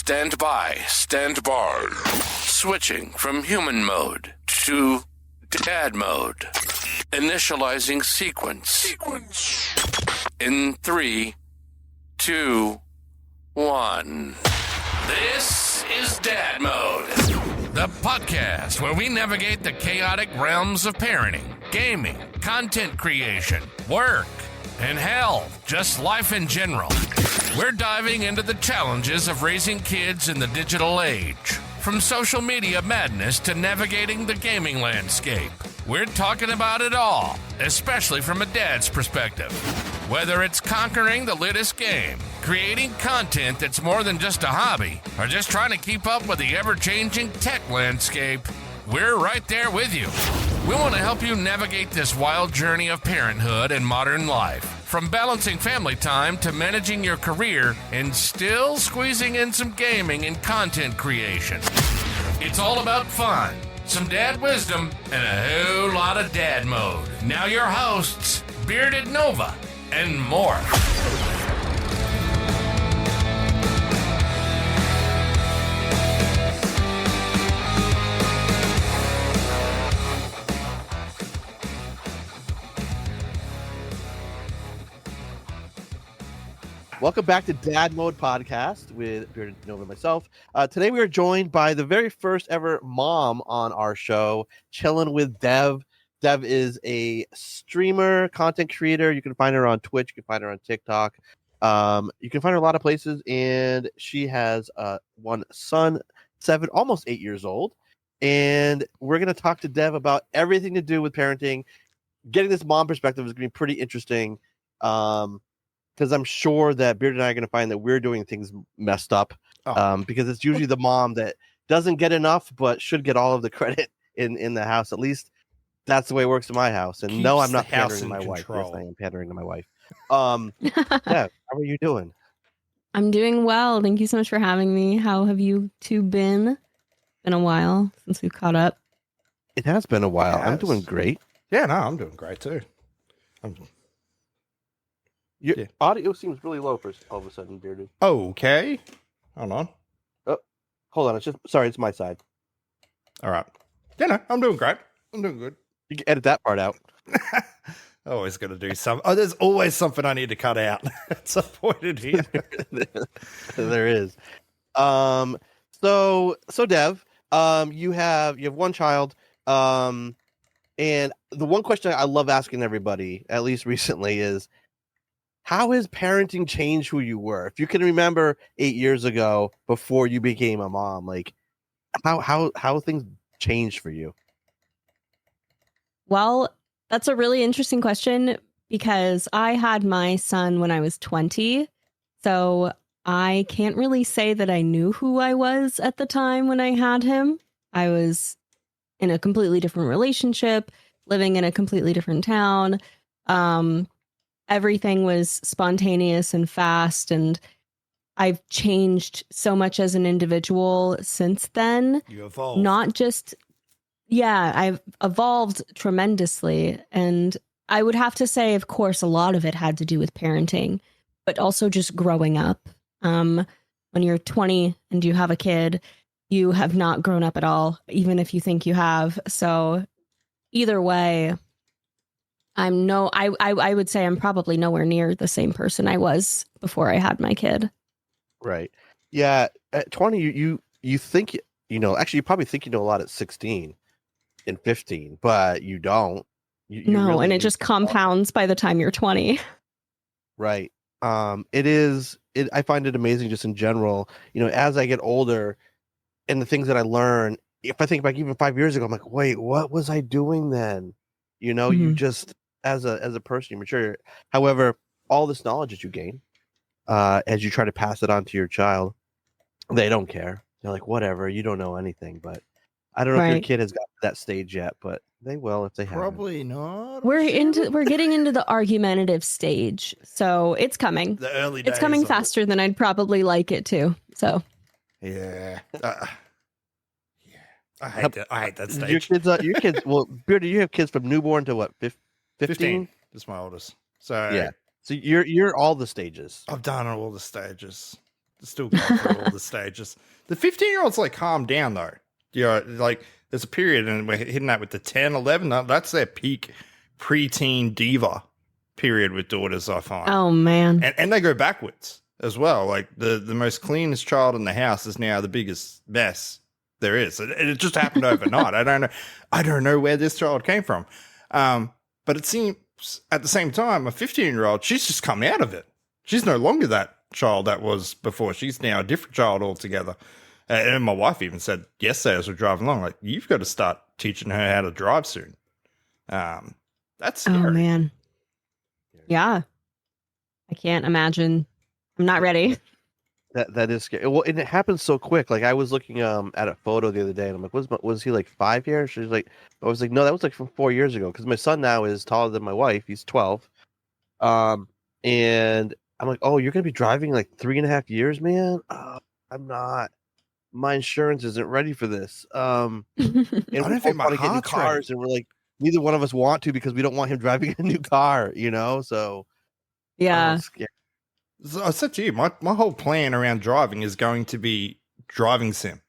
Stand by, stand by. Switching from human mode to dad mode. Initializing sequence. In 3, 2, 1. This is Dad Mode, the podcast where we navigate the chaotic realms of parenting, gaming, content creation, work, and hell, just life in general. We're diving into the challenges of raising kids in the digital age, from social media madness to navigating the gaming landscape. We're talking about it all, especially from a dad's perspective. Whether it's conquering the latest game, creating content that's more than just a hobby, or just trying to keep up with the ever-changing tech landscape, we're right there with you. We want to help you navigate this wild journey of parenthood and modern life, from balancing family time to managing your career and still squeezing in some gaming and content creation. It's all about fun, some dad wisdom, and a whole lot of dad mode. Now your hosts, Bearded Nova and more. Welcome back to Dad Mode Podcast with Bearded Nova and myself. Today we are joined by the very first ever mom on our show, ChillinwithDev. Dev is a streamer, content creator. You can find her on Twitch. You can find her on TikTok. You can find her a lot of places, and she has one son, 7, almost 8 years old. And we're going to talk to Dev about everything to do with parenting. Getting this mom perspective is going to be pretty interesting. Because I'm sure that Beard and I are going to find that we're doing things messed up. Because it's usually the mom that doesn't get enough, but should get all of the credit in the house. At least that's the way it works in my house. And Keeps no, I'm not the house pandering to my in wife. control. Yes, I am pandering to my wife. Yeah, how are you doing? I'm doing well. Thank you so much for having me. How have you two been? Been a while since we've caught up. It has been a while. I'm Yes. doing great. Yeah, no, I'm doing great too. Your Yeah. audio seems really low for all of a sudden, Bearded. Okay. Hold on. Hold on. It's my side. All right. Yeah, no, I'm doing great. I'm doing good. You can edit that part out. Always going to do something. Oh, there's always something I need to cut out. At some point in here. There is. So Dev, you have one child. And the one question I love asking everybody, at least recently, is how has parenting changed who you were? If you can remember 8 years ago before you became a mom, like how things changed for you? Well, that's a really interesting question because I had my son when I was 20. So I can't really say that I knew who I was at the time when I had him. I was in a completely different relationship, living in a completely different town. Everything was spontaneous and fast, and I've changed so much as an individual since then. You evolved. Not just, yeah, I've evolved tremendously. And I would have to say, of course, a lot of it had to do with parenting, but also just growing up. When you're 20 and you have a kid, you have not grown up at all, even if you think you have. So either way, I would say I'm probably nowhere near the same person I was before I had my kid. Right. Yeah. At 20, you think, actually, you probably think you know a lot at 16 and 15, but you don't. And it just compounds by the time you're 20. Right. I find it amazing just in general, as I get older and the things that I learn, if I think back even 5 years ago, I'm like, wait, what was I doing then? You just, as a person, you mature. However, all this knowledge that you gain, as you try to pass it on to your child, they don't care. They're like, whatever, you don't know anything. But I don't know if your kid has got to that stage yet, but they will if they have. Probably not. We're getting into the argumentative stage, so it's coming. The early days. It's coming faster than I'd probably like it to. So Yeah. I hate that stage. Your kids. Well, Beardy, you have kids from newborn to what? 15? That's my oldest. So yeah. So you're all the stages. I've done all the stages. Still going through all the stages. The 15-year-olds like calm down though. Like there's a period, and we're hitting that with the 10, 11. That's their peak preteen diva period with daughters, I find. Oh man. And they go backwards as well. Like the most cleanest child in the house is now the biggest mess there is. It just happened overnight. I don't know where this child came from. But it seems at the same time, a 15-year-old, she's just come out of it. She's no longer that child that was before. She's now a different child altogether. And my wife even said yesterday as we're driving along, like, you've got to start teaching her how to drive soon. That's scary. Oh man. Yeah. I can't imagine. I'm not ready. That is scary. Well, and it happens so quick. Like I was looking at a photo the other day, and I'm like, was he like 5 years? She's like, I was like, no, that was like from 4 years ago. Because my son now is taller than my wife. He's 12. And I'm like, oh, you're gonna be driving like 3.5 years, man. I'm not. My insurance isn't ready for this. And I don't think my want to get new heart's cars, ready. and we're like, neither one of us want to because we don't want him driving a new car. So Yeah. it's scary. So I said to you, my whole plan around driving is going to be driving sim.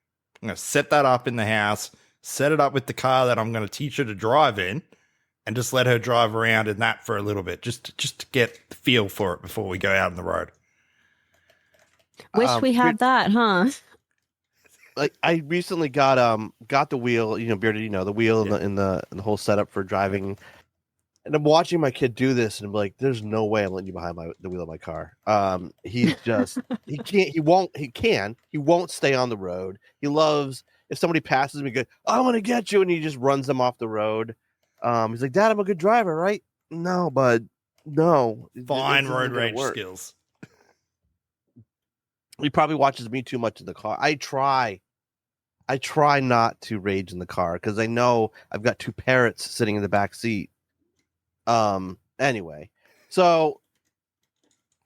I'm going to set that up in the house, set it up with the car that I'm going to teach her to drive in, and just let her drive around in that for a little bit, just to get the feel for it before we go out on the road. Wish we had that, huh? Like I recently got the wheel, Bearded, the wheel and the whole setup for driving. And I'm watching my kid do this, and I'm like, "There's no way I'm letting you behind the wheel of my car." He's just he won't stay on the road. He loves if somebody passes me, go, "I'm gonna get you," and he just runs them off the road. He's like, "Dad, I'm a good driver, right?" No, bud, no. Fine This road isn't gonna rage work. skills. He probably watches me too much in the car. I try not to rage in the car because I know I've got two parrots sitting in the back seat. Anyway, so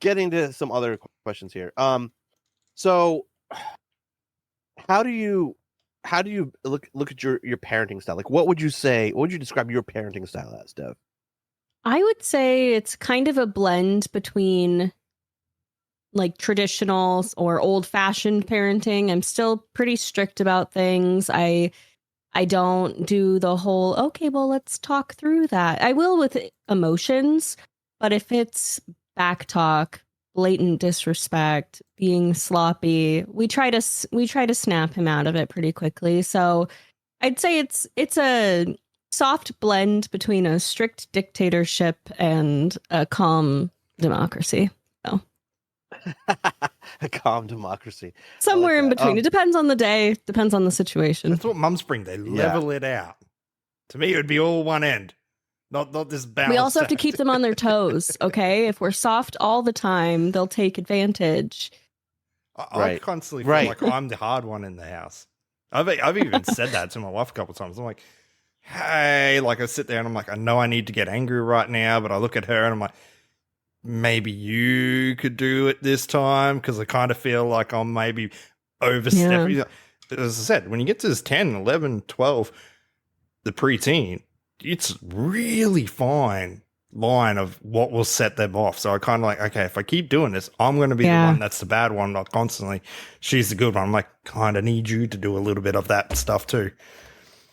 getting to some other questions here. So how do you look at your parenting style? Like, what would you describe your parenting style as, Dev? I would say it's kind of a blend between like traditional or old-fashioned parenting. I'm still pretty strict about things. I don't do the whole, okay, well, let's talk through that. I will with emotions, but if it's back talk, blatant disrespect, being sloppy, we try to snap him out of it pretty quickly. So I'd say it's a soft blend between a strict dictatorship and a calm democracy. So A calm democracy. somewhere in between. It depends on the day, depends on the situation. That's what mums bring. They level it out. To me, it would be all one end, not this balance. We also have to keep them on their toes, okay? If we're soft all the time, they'll take advantage. I constantly feel like I'm the hard one in the house. I've even said that to my wife a couple of times. I'm like, hey, like I sit there and I'm like, I know I need to get angry right now, but I look at her and I'm like, maybe you could do it this time because I kind of feel like I'm maybe overstepping. Yeah. As I said, when you get to this 10, 11, 12, the preteen, it's really fine line of what will set them off. So I kind of like, okay, if I keep doing this, I'm going to be the one that's the bad one, not constantly. She's the good one. I'm like, kind of need you to do a little bit of that stuff too.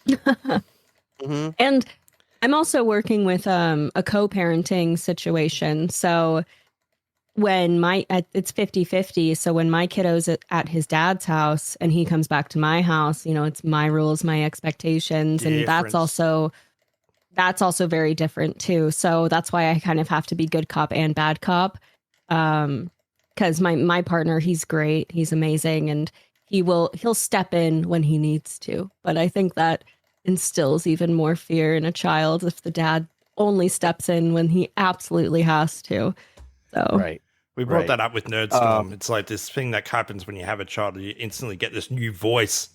Mm-hmm. And I'm also working with a co-parenting situation. So when it's 50-50. So when my kiddo's at his dad's house and he comes back to my house, it's my rules, my expectations. And that's also very different too. So that's why I kind of have to be good cop and bad cop. Because my partner, he's great. He's amazing. And he'll step in when he needs to. But I think that instills even more fear in a child if the dad only steps in when he absolutely has to. So we brought that up with Nerdstorm. It's like this thing that happens when you have a child. You instantly get this new voice,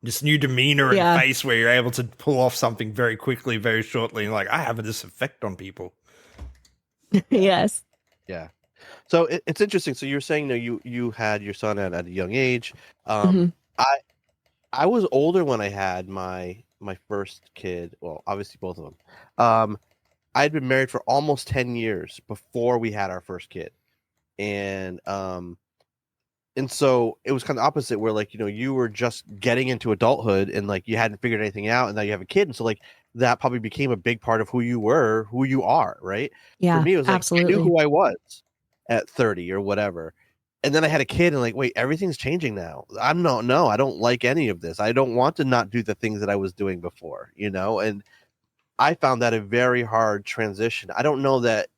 this new demeanor and face where you're able to pull off something very quickly, very shortly. And like, I have this effect on people. Yes. Yeah. So it's interesting. So you're saying you had your son at a young age. Mm-hmm. I was older when I had my first kid. Well, obviously both of them. I had been married for almost 10 years before we had our first kid. And and so it was kind of opposite where like, you were just getting into adulthood and like you hadn't figured anything out, and now you have a kid. And so like that probably became a big part of who you were, who you are, right? For Yeah, me, it was like I knew absolutely. who I was at 30 or whatever. And then I had a kid and like, wait, everything's changing now. I don't like any of this. I don't want to not do the things that I was doing before, and I found that a very hard transition. I don't know that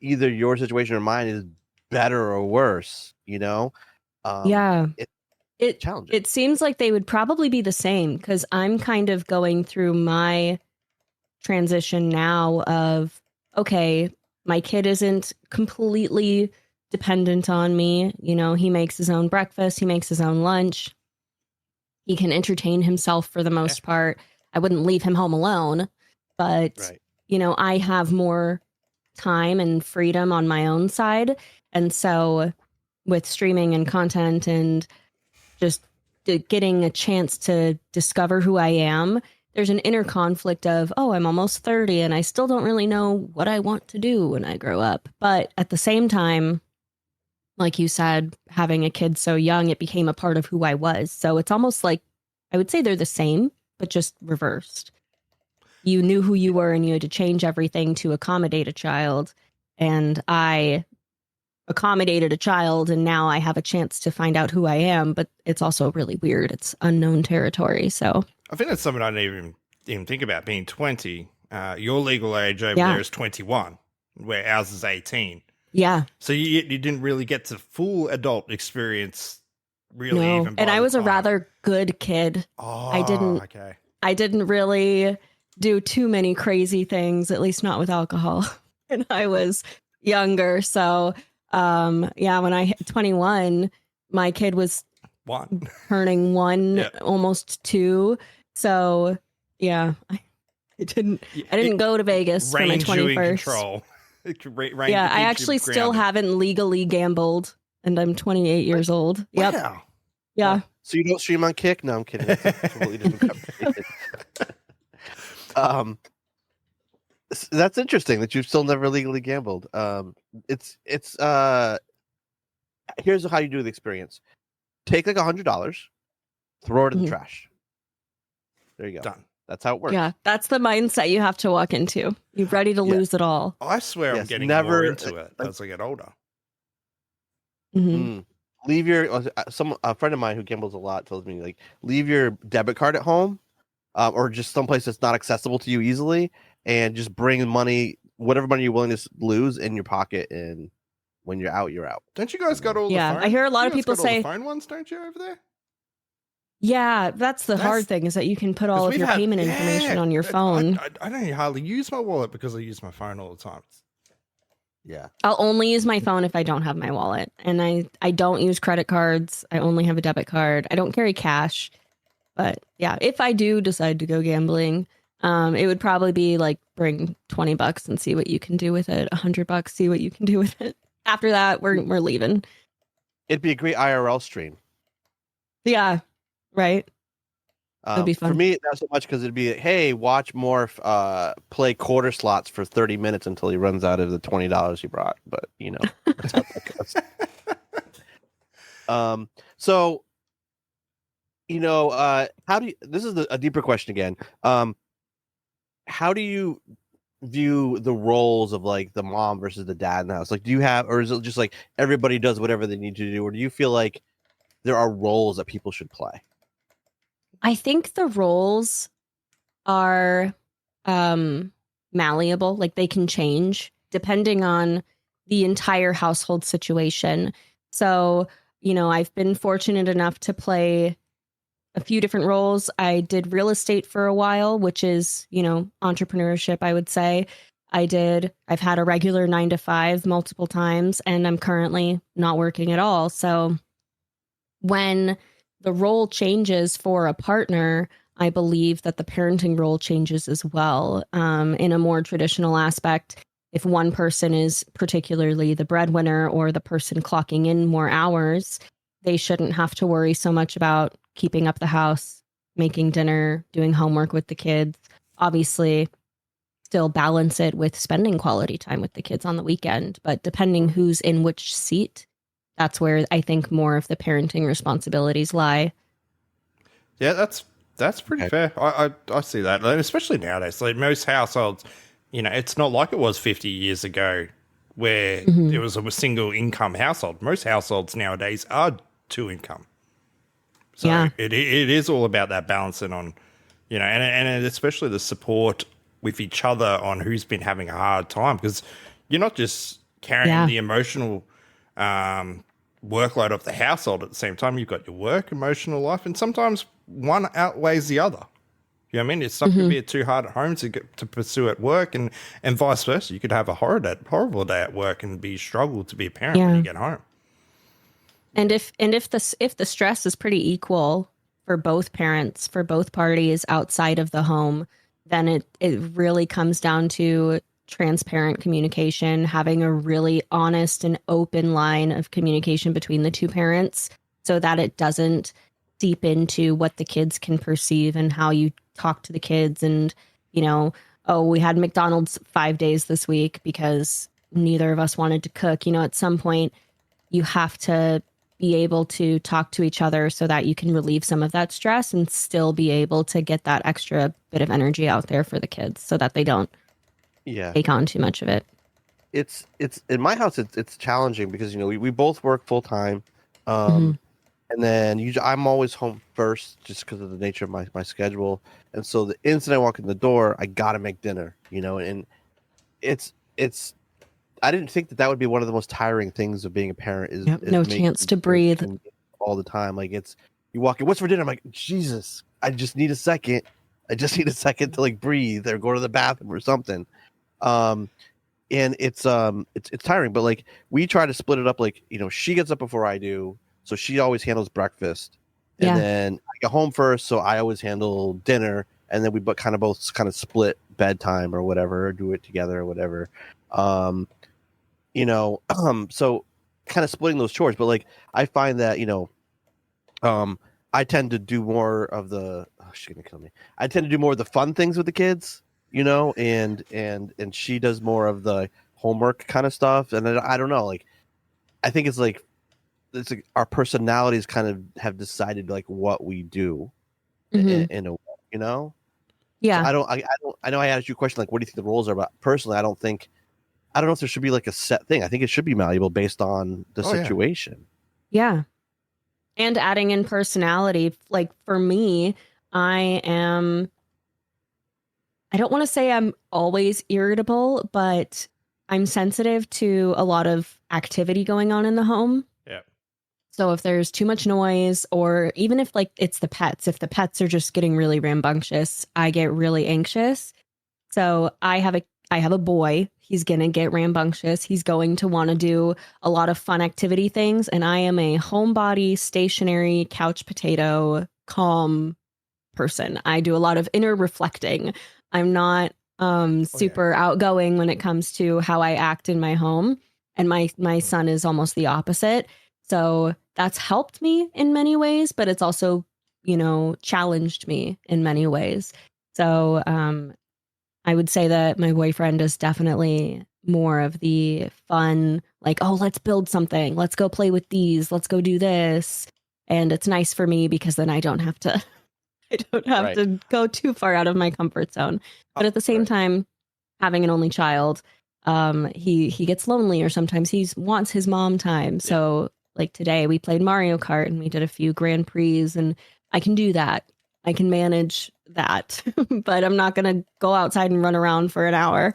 either your situation or mine is better or worse, Yeah. it's It challenging. it seems like they would probably be the same, because I'm kind of going through my transition now of, okay, my kid isn't completely dependent on me. He makes his own breakfast, he makes his own lunch. He can entertain himself for the most part. I wouldn't leave him home alone, but Right. I have more time and freedom on my own side. And so with streaming and content and just getting a chance to discover who I am, there's an inner conflict of, oh, I'm almost 30 and I still don't really know what I want to do when I grow up. But at the same time, like you said, having a kid so young, it became a part of who I was. So it's almost like, I would say they're the same, but just reversed. You knew who you were and you had to change everything to accommodate a child. And I accommodated a child, and now I have a chance to find out who I am, but it's also really weird. It's unknown territory. So I think that's something I didn't even think about, being 20. Your legal age over there is 21, where ours is 18. Yeah. So you didn't really get to full adult experience, really. No. Even and I was a time. rather good kid. Oh, I didn't really do too many crazy things, at least not with alcohol. And I was younger. So when I hit 21, my kid was turning 1, almost 2. So yeah, I didn't go to Vegas for my 21st. Control. I actually still haven't legally gambled, and I'm 28 years old. Yep. Wow. Yeah. So you don't stream on Kick? No, I'm kidding. That's a completely different conversation. That's interesting that you've still never legally gambled. It's here's how you do the experience. Take like $100, throw it in the trash. There you go. Done. That's how it works. Yeah, that's the mindset you have to walk into. You're ready to lose it all. I swear I'm getting more into it as I get older. Mm-hmm. Leave your a friend of mine who gambles a lot tells me, like, leave your debit card at home, or just someplace that's not accessible to you easily, and just bring money, whatever money you're willing to lose, in your pocket, and when you're out, you're out. Don't you guys got all the phone? I hear a lot of people say phone ones, don't you, over there? Yeah, that's the hard thing, is that you can put all of your payment information on your phone. I don't hardly use my wallet because I use my phone all the time. Yeah. I'll only use my phone if I don't have my wallet. And I don't use credit cards. I only have a debit card. I don't carry cash. But yeah, if I do decide to go gambling, it would probably be like, bring $20 and see what you can do with it. $100, see what you can do with it. After that, we're leaving. It'd be a great IRL stream. Yeah. Right. It'd be fun. For me, not so much, because it'd be, hey, watch Morph play quarter slots for 30 minutes until he runs out of the $20 he brought. But, that's how that goes. So, how do you, this is a deeper question again. How do you view the roles of like the mom versus the dad in the house? Like, do you have, or is it just like everybody does whatever they need to do? Or do you feel like there are roles that people should play? I think the roles are malleable. Like, they can change depending on the entire household situation. So, I've been fortunate enough to play a few different roles. I did real estate for a while, which is, entrepreneurship, I would say. I've had a regular 9-to-5 multiple times, and I'm currently not working at all. So when the role changes for a partner, I believe that the parenting role changes as well. In a more traditional aspect, if one person is particularly the breadwinner or the person clocking in more hours, they shouldn't have to worry so much about keeping up the house, making dinner, doing homework with the kids. Obviously, still balance it with spending quality time with the kids on the weekend. But depending who's in which seat, that's where I think more of the parenting responsibilities lie. Yeah, that's pretty fair. I see that, and especially nowadays. Like most households, it's not like it was 50 years ago, where it was a single income household. Most households nowadays are two income. So Yeah. it is all about that balancing on, and especially the support with each other on who's been having a hard time, because you're not just carrying the emotional workload of the household at the same time. You've got your work, emotional life, and sometimes one outweighs the other. You know what I mean? It's not going to be too hard at home to pursue at work, and vice versa. You could have a horrible day at work and struggle to be a parent when you get home. And if the stress is pretty equal for both parents, for both parties outside of the home, then it really comes down to transparent communication, having a really honest and open line of communication between the two parents, so that it doesn't seep into what the kids can perceive and how you talk to the kids. And, we had McDonald's 5 days this week because neither of us wanted to cook. At some point you have to be able to talk to each other so that you can relieve some of that stress and still be able to get that extra bit of energy out there for the kids so that they don't take on too much of it. It's in my house. It's challenging because we both work full time, and then I'm always home first just because of the nature of my schedule. And so the instant I walk in the door, I gotta make dinner. And it's. I didn't think that would be one of the most tiring things of being a parent. Is no chance to breathe all the time. Like you walk in, what's for dinner? I'm like, Jesus, I just need a second. I just need a second to breathe or go to the bathroom or something. And it's tiring, but we try to split it up. She gets up before I do, so she always handles breakfast, and then I get home first, so I always handle dinner, and then we both kind of split bedtime or whatever, or do it together or whatever. So kind of splitting those chores, but I find that I tend to do more of the she's gonna kill me. I tend to do more of the fun things with the kids. And she does more of the homework kind of stuff. And I don't know, I think it's our personalities kind of have decided what we do in a way, Yeah. So I know I asked you a question, what do you think the roles are, but personally, I don't know if there should be a set thing. I think it should be malleable based on the situation. Yeah. And adding in personality, for me, I don't want to say I'm always irritable, but I'm sensitive to a lot of activity going on in the home. Yeah. So if there's too much noise, or even if it's the pets, if the pets are just getting really rambunctious, I get really anxious. So I have a boy. He's going to get rambunctious. He's going to want to do a lot of fun activity things. And I am a homebody, stationary, couch potato, calm person. I do a lot of inner reflecting. I'm not super outgoing when it comes to how I act in my home. And my son is almost the opposite. So that's helped me in many ways, but it's also, challenged me in many ways. So I would say that my boyfriend is definitely more of the fun, let's build something. Let's go play with these. Let's go do this. And it's nice for me because then I don't have to to go too far out of my comfort zone. But at the same time, having an only child, he gets lonely, or sometimes he wants his mom time. So today we played Mario Kart and we did a few Grand Prix, and I can do that. I can manage that, but I'm not going to go outside and run around for an hour.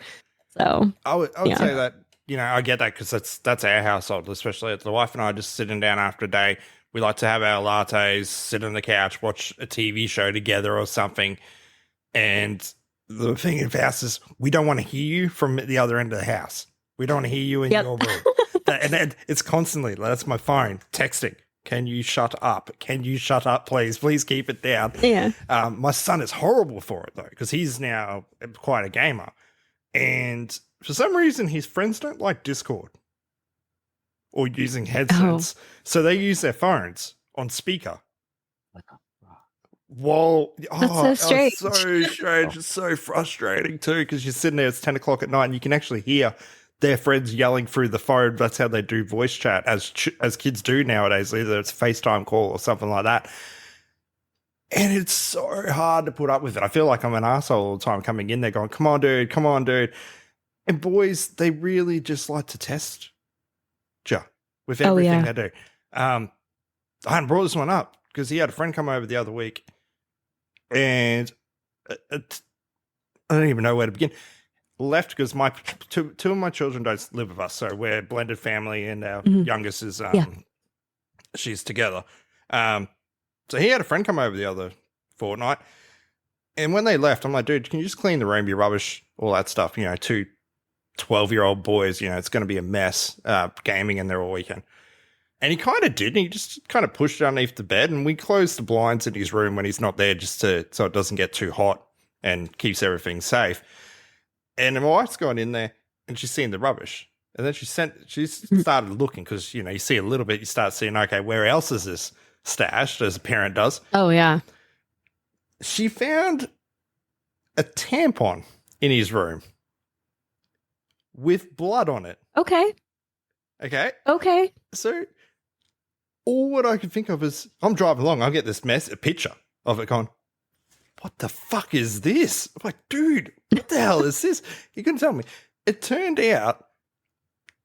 So I would say that, I get that because that's our household, especially the wife and I just sitting down after a day. We like to have our lattes, sit on the couch, watch a TV show together or something. And the thing in house is we don't want to hear you from the other end of the house. We don't want to hear you in your room. And it's constantly, that's my phone, texting. Can you shut up? Can you shut up, please? Please keep it down. Yeah. My son is horrible for it, though, because he's now quite a gamer. And for some reason, his friends don't like Discord or using headsets. So they use their phones on speaker. Whoa. That's so strange. So strange. It's so frustrating, too, because you're sitting there, it's 10 o'clock at night, and you can actually hear their friends yelling through the phone. That's how they do voice chat, as kids do nowadays. Either it's a FaceTime call or something like that. And it's so hard to put up with it. I feel like I'm an asshole all the time coming in there going, come on, dude, come on, dude. And boys, they really just like to test you with everything they do. I hadn't brought this one up because he had a friend come over the other week, and I don't even know where to begin. Left because my two of my children don't live with us, so we're a blended family, and our youngest is she's together. So he had a friend come over the other fortnight, and when they left, I'm like, dude, can you just clean the room, your rubbish, all that stuff? You know, 2 12-year-old boys, you know, it's going to be a mess gaming in there all weekend. And he kind of did, and he just kind of pushed it underneath the bed, and we closed the blinds in his room when he's not there just so it doesn't get too hot and keeps everything safe. And my wife's gone in there, and she's seen the rubbish. And then she started looking because, you know, you see a little bit, you start seeing, okay, where else is this stashed, as a parent does? Oh, yeah. She found a tampon in his room with blood on it. Okay. So all what I can think of is I'm driving along, I get this a picture of it going, what the fuck is this? I'm like, dude, what the hell is this? He couldn't tell me. It turned out,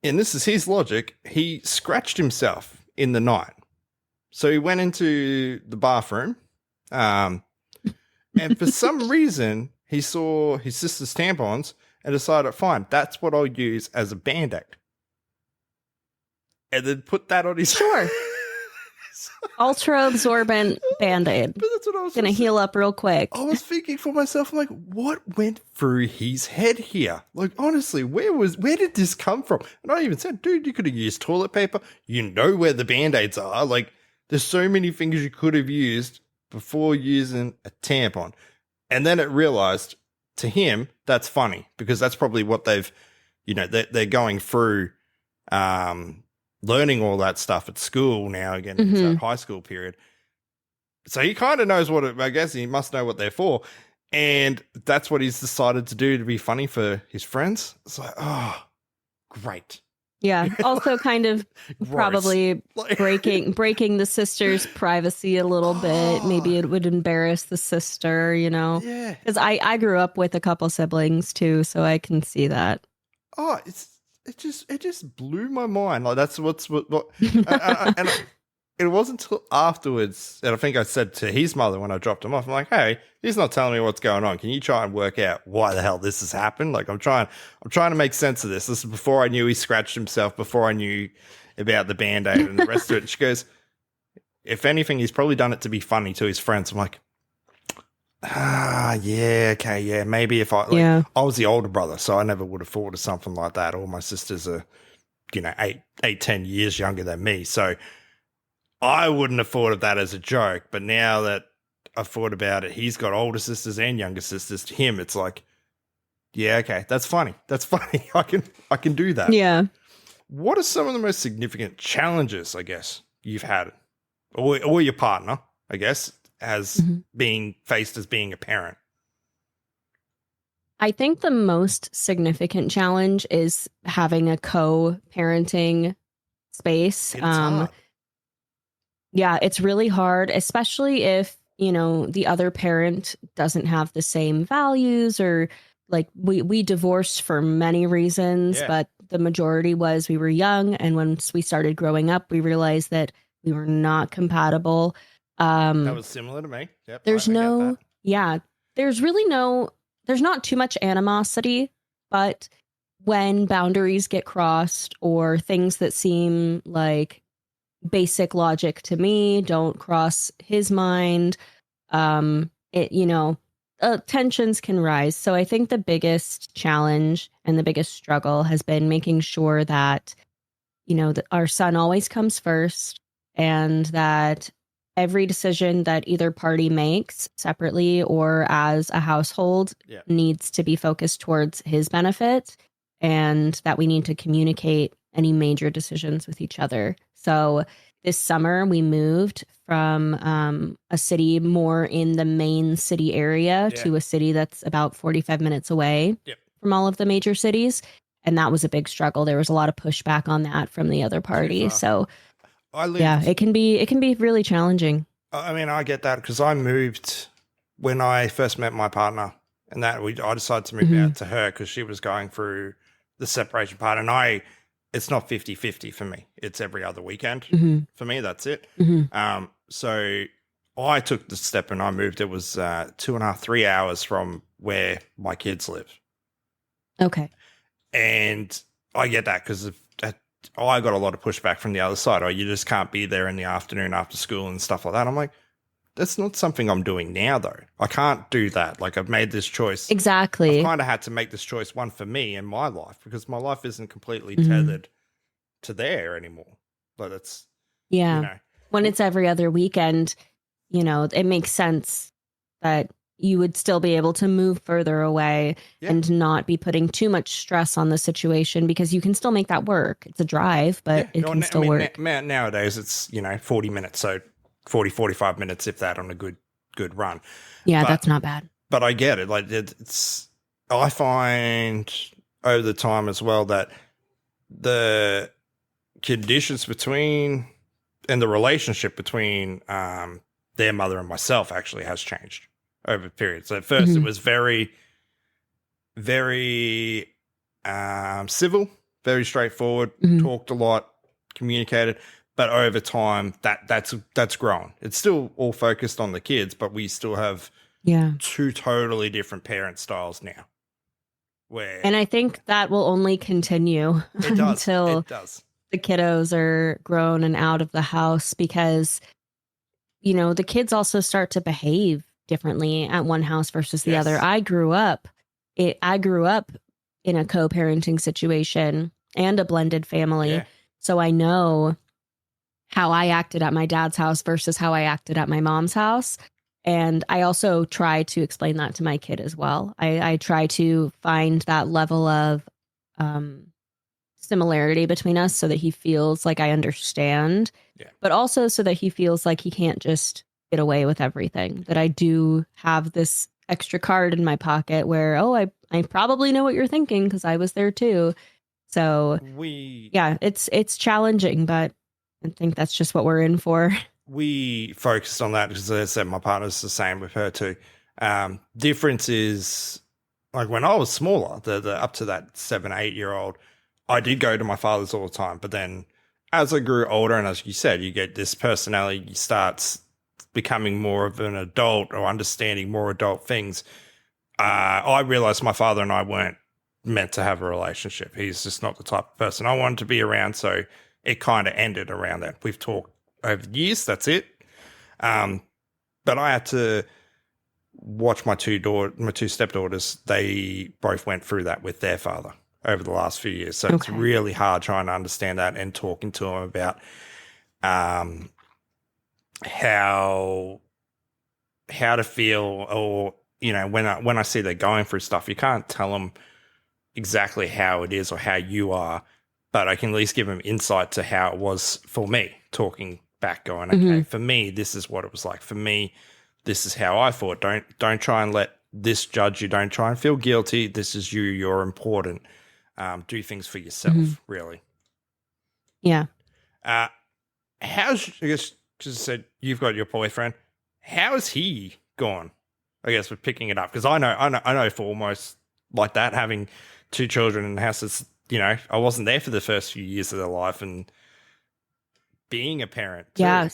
and this is his logic, he scratched himself in the night. So he went into the bathroom, and for some reason, he saw his sister's tampons and decided, fine, that's what I'll use as a Band-Aid. And then put that on his... Sure. Ultra absorbent Band-Aid. But that's what I was gonna heal up real quick. I was thinking for myself, I'm like, what went through his head here? Like, honestly, where did this come from? And I even said, dude, you could have used toilet paper. You know where the Band-Aids are. Like, there's so many things you could have used before using a tampon. And then it realized, to him, that's funny because that's probably what they've, you know, they're going through, learning all that stuff at school now, again, it's that high school period. So he kind of knows I guess he must know what they're for. And that's what he's decided to do to be funny for his friends. It's like, oh, great. Yeah. Also kind of probably breaking the sister's privacy a little bit. Maybe it would embarrass the sister, you know? Yeah. Because I grew up with a couple siblings too, so I can see that. Oh, it just blew my mind. Like, that's what and it wasn't until afterwards, and I think I said to his mother when I dropped him off, I'm like, hey, he's not telling me what's going on. Can you try and work out why the hell this has happened? Like, I'm trying to make sense of this. This is before I knew he scratched himself, before I knew about the Band-Aid and the rest of it. And she goes, if anything, he's probably done it to be funny to his friends. I'm like, yeah, okay, yeah. Maybe if I was the older brother, so I never would have thought of something like that. All my sisters are, you know, 10 years younger than me. So I wouldn't have thought of that as a joke. But now that I've thought about it, he's got older sisters and younger sisters. To him, it's like, yeah, okay, that's funny. That's funny. I can do that. Yeah. What are some of the most significant challenges, I guess, you've had, or your partner, I guess, as being faced as being a parent? I think the most significant challenge is having a co-parenting space. Yeah, it's really hard, especially if, you know, the other parent doesn't have the same values, or like we divorced for many reasons, but the majority was we were young. And once we started growing up, we realized that we were not compatible. That was similar to me. Yep, there's not too much animosity, but when boundaries get crossed or things that seem like basic logic to me don't cross his mind, tensions can rise. So I think the biggest challenge and the biggest struggle has been making sure that, you know, that our son always comes first, and that every decision that either party makes separately or as a household needs to be focused towards his benefit, and that we need to communicate any major decisions with each other. So this summer we moved from a city more in the main city area to a city that's about 45 minutes away from all of the major cities. And that was a big struggle. There was a lot of pushback on that from the other party. So it can be really challenging. I mean, I get that because I moved when I first met my partner, and I decided to move out to her because she was going through the separation part. And it's not 50-50 for me. It's every other weekend for me. That's it. So I took the step and I moved. It was 2.5, 3 hours from where my kids live. Okay. And I get that because I got a lot of pushback from the other side. Oh, you just can't be there in the afternoon after school and stuff like that. I'm like, that's not something I'm doing now, though. I can't do that. Like, I've made this choice. Exactly. I've kind of had to make this choice, one for me and my life, because my life isn't completely tethered to there anymore. But it's, when it's every other weekend, it makes sense that you would still be able to move further away and not be putting too much stress on the situation, because you can still make that work. It's a drive, but it can still work. Nowadays, it's, 40 minutes. So 40, 45 minutes, if that, on a good run. Yeah, that's not bad. But I get it. Like, I find over the time as well that the conditions between and the relationship between their mother and myself actually has changed over periods. So at first it was very, very civil, very straightforward, talked a lot, communicated. But over time, that's grown. It's still all focused on the kids, but we still have two totally different parent styles now. And I think that will only continue until the kiddos are grown and out of the house, because, the kids also start to behave differently at one house versus the other. I grew up in a co-parenting situation and a blended family. Yeah. So I know how I acted at my dad's house versus how I acted at my mom's house. And I also try to explain that to my kid as well. I try to find that level of similarity between us so that he feels like I understand, but also so that he feels like he can't just get away with everything, that I do have this extra card in my pocket where, I probably know what you're thinking because I was there too. So it's challenging, but I think that's just what we're in for. We focused on that because, as I said, my partner's the same with her too. Difference is, like, when I was smaller, the up to that 7-8-year-old, I did go to my father's all the time. But then as I grew older, and as you said, you get this personality, you start becoming more of an adult or understanding more adult things. I realized my father and I weren't meant to have a relationship. He's just not the type of person I wanted to be around. So it kind of ended around that. We've talked over the years, that's it. But I had to watch my two stepdaughters. They both went through that with their father over the last few years. So it's really hard trying to understand that and talking to them about how to feel, or, when I see they're going through stuff, you can't tell them exactly how it is or how you are, but I can at least give them insight to how it was for me, talking back, going, okay, for me, this is what it was like. For me, this is how I thought. Don't try and let this judge you. Don't try and feel guilty. This is you. You're important. Do things for yourself, really. Yeah. I guess, just said you've got your boyfriend. How is he gone? I guess with picking it up, because I know for almost like that, having two children in the house, it's, I wasn't there for the first few years of their life, and being a parent too. Yeah.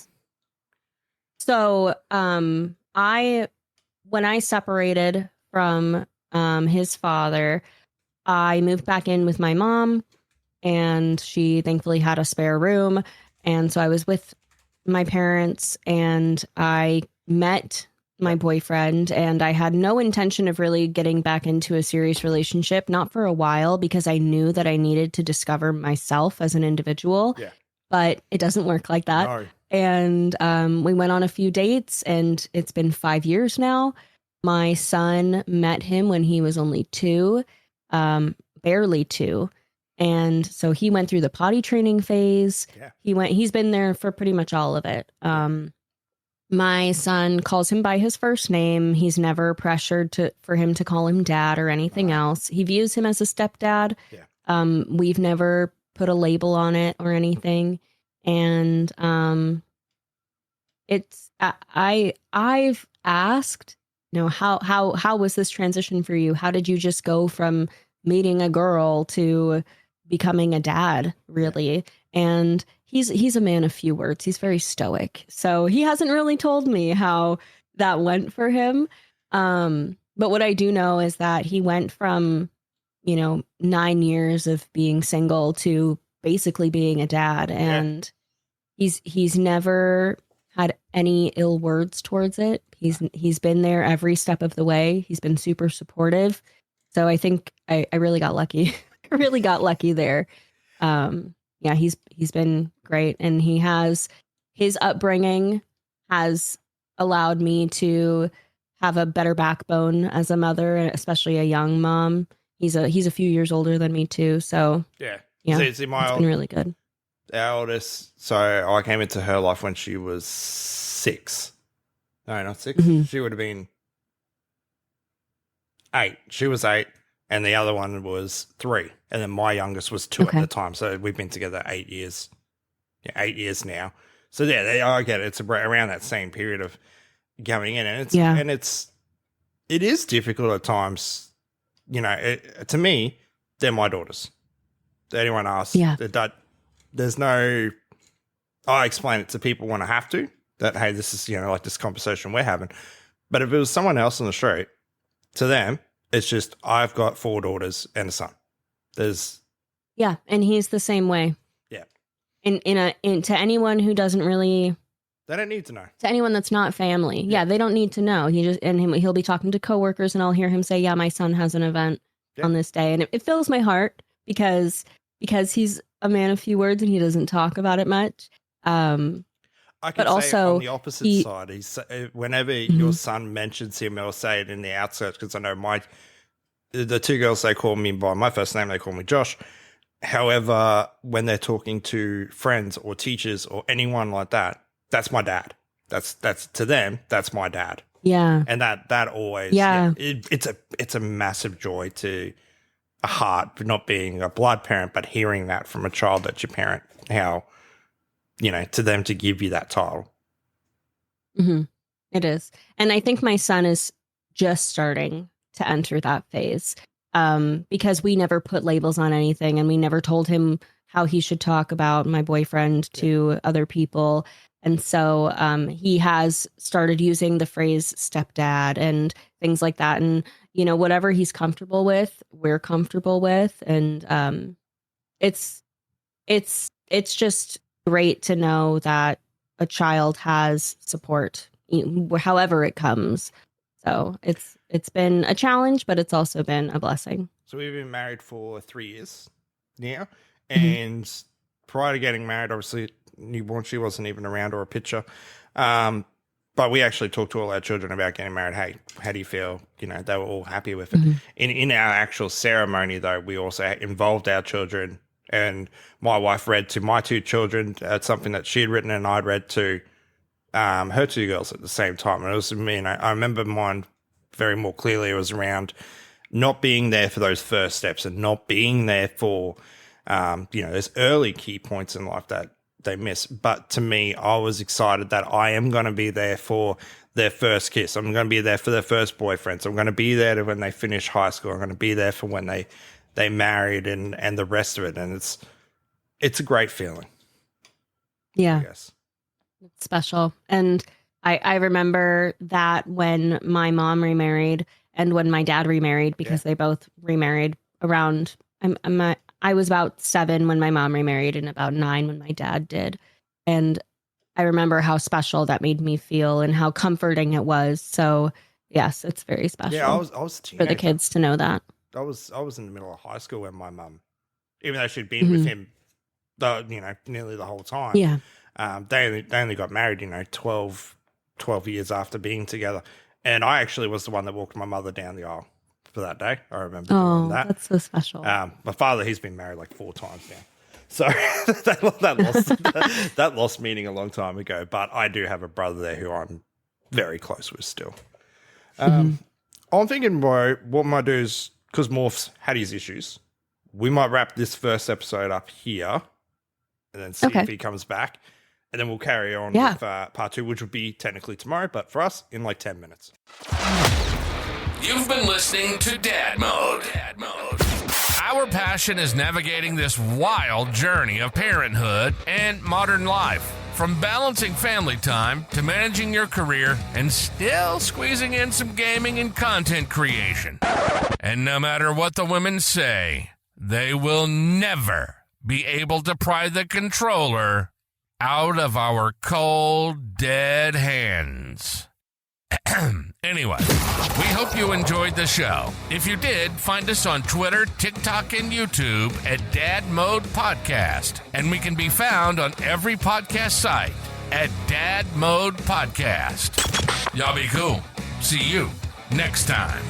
So when I separated from his father, I moved back in with my mom, and she thankfully had a spare room. And so I was with my parents, and I met my boyfriend, and I had no intention of really getting back into a serious relationship, not for a while, because I knew that I needed to discover myself as an individual. Yeah. But it doesn't work like that. No. And we went on a few dates, and it's been 5 years now. My son met him when he was only 2, barely 2. And so he went through the potty training phase. Yeah. He's been there for pretty much all of it. My son calls him by his first name. He's never pressured for him to call him dad or anything else. He views him as a stepdad. Yeah. We've never put a label on it or anything. And I've asked, how was this transition for you? How did you just go from meeting a girl to becoming a dad, really? And he's a man of few words. He's very stoic. So he hasn't really told me how that went for him. But what I do know is that he went from, 9 years of being single to basically being a dad. And he's never had any ill words towards it. He's been there every step of the way. He's been super supportive. So I think I really got lucky. I really got lucky there. He's been great, and his upbringing has allowed me to have a better backbone as a mother, especially a young mom. He's a few years older than me too, so it's been really good. Our oldest, so I came into her life when she was 6. No, not 6. Mm-hmm. She would have been 8. She was 8, and the other one was 3. And then my youngest was 2 at the time. So we've been together 8 years. 8 years now. So I get it. It's around that same period of coming in, and it is difficult at times. To me, they're my daughters. Anyone asks, there's no. I explain it to people when I have to. That hey, this is like this conversation we're having. But if it was someone else on the street, to them, it's just I've got 4 daughters and a son. And he's the same way. Yeah. To anyone who doesn't really, they don't need to know. To anyone that's not family, they don't need to know. He'll be talking to coworkers, and I'll hear him say, "Yeah, my son has an event on this day," and it fills my heart because he's a man of few words and he doesn't talk about it much. I can say also on the opposite side, whenever your son mentions him, he'll say it in the outskirts, because I know the 2 girls, they call me by my first name, they call me Josh. However, when they're talking to friends or teachers or anyone like that, that's my dad. That's to them, that's my dad. Yeah. And that always, it's a massive joy to a heart, not being a blood parent, but hearing that from a child that you parent, how, to them to give you that title. Mm-hmm. It is. And I think my son is just starting to enter that phase, because we never put labels on anything, and we never told him how he should talk about my boyfriend to other people. And so he has started using the phrase stepdad and things like that. And, whatever he's comfortable with, we're comfortable with. And it's just great to know that a child has support, however it comes. So it's been a challenge, but it's also been a blessing. So we've been married for 3 years now. And prior to getting married, obviously, newborn, she wasn't even around or a picture. But we actually talked to all our children about getting married. Hey, how do you feel? They were all happy with it. In our actual ceremony, though, we also involved our children, and my wife read to my 2 children something that she had written, and I'd read to her 2 girls at the same time. And it was me, and I remember mine very more clearly. It was around not being there for those first steps and not being there for, those early key points in life that they miss. But to me, I was excited that I am going to be there for their first kiss. I'm going to be there for their first boyfriends. I'm going to be there when they finish high school. I'm going to be there for when they married and the rest of it. And it's a great feeling. Yeah. It's special. And I remember that when my mom remarried and when my dad remarried, because they both remarried around, I was about 7 when my mom remarried and about 9 when my dad did. And I remember how special that made me feel and how comforting it was. So yes, it's very special. Yeah, I was for the kids to know that. I was in the middle of high school when my mum, even though she'd been with him, nearly the whole time. Yeah. They only got married, 12 years after being together. And I actually was the one that walked my mother down the aisle for that day. I remember doing that. That's so special. My father, he's been married like 4 times now. So that lost meaning a long time ago. But I do have a brother there who I'm very close with still. I'm thinking, what I might do is, because Morph's had his issues we might wrap this first episode up here and then see if he comes back. And then we'll carry on with part 2, which will be technically tomorrow, but for us, in like 10 minutes. You've been listening to Dad Mode. Our passion is navigating this wild journey of parenthood and modern life. From balancing family time to managing your career and still squeezing in some gaming and content creation. And no matter what the women say, they will never be able to pry the controller out of our cold, dead hands. Anyway, we hope you enjoyed the show. If you did, find us on Twitter, TikTok, and YouTube at Dad Mode Podcast. And we can be found on every podcast site at Dad Mode Podcast. Y'all be cool. See you next time.